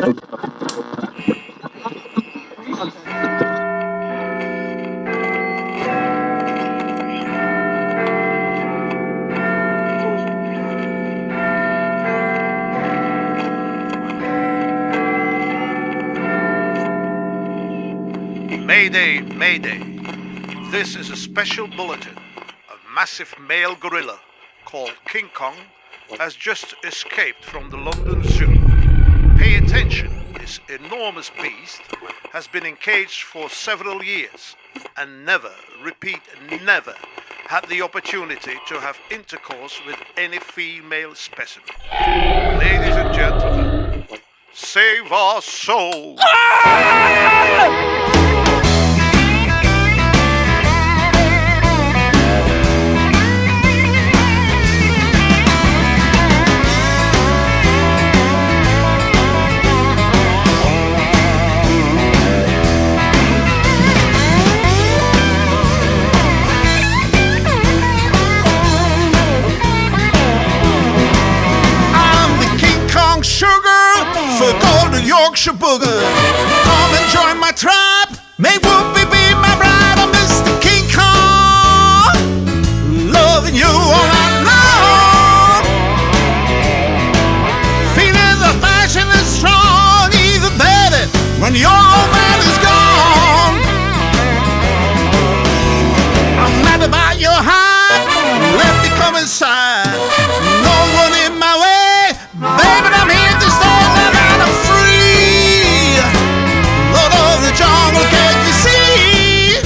Mayday, Mayday. This is a special bulletin. A massive male gorilla called King Kong has just escaped from the London Zoo. Pay attention, this enormous beast has been encaged for several years and never, repeat, never had the opportunity to have intercourse with any female specimen. Ladies and gentlemen, save our souls! Yorkshire booger, come and join my tribe. May Whoopi be my bride. I'm Mr. King Kong, loving you all night long. Feeling the passion is strong, even better when your old man is gone. I'm mad about your height, let me come inside. No one in my way, baby, I'm here to stay. Jungle, can you see?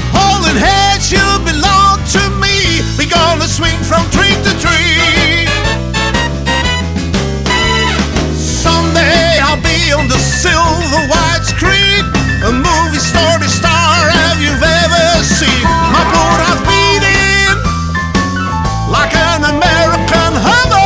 Holding hands, you belong to me. We gonna swing from tree to tree. Someday I'll be on the silver white screen, a movie story star have you ever seen? My blood is beating like an American hammer.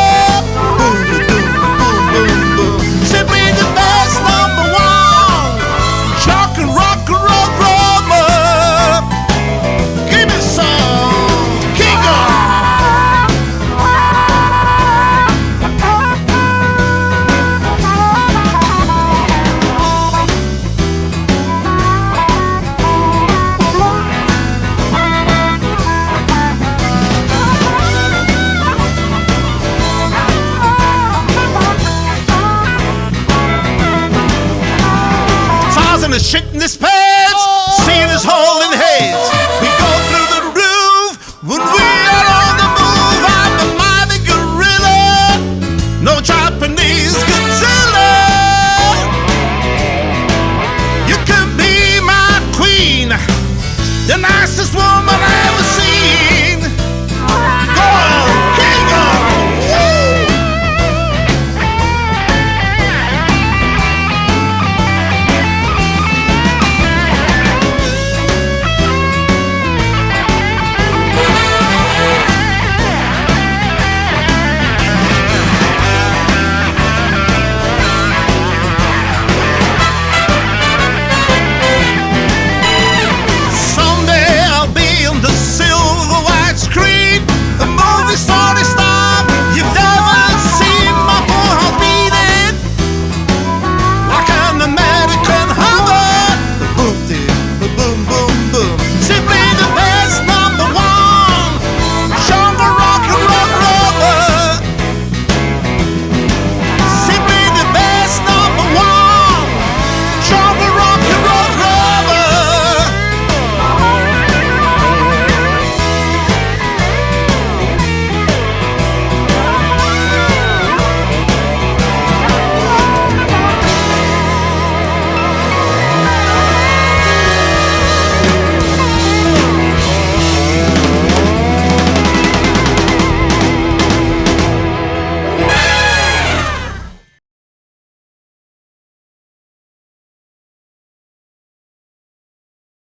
Shit in his pants, seeing his holding heads.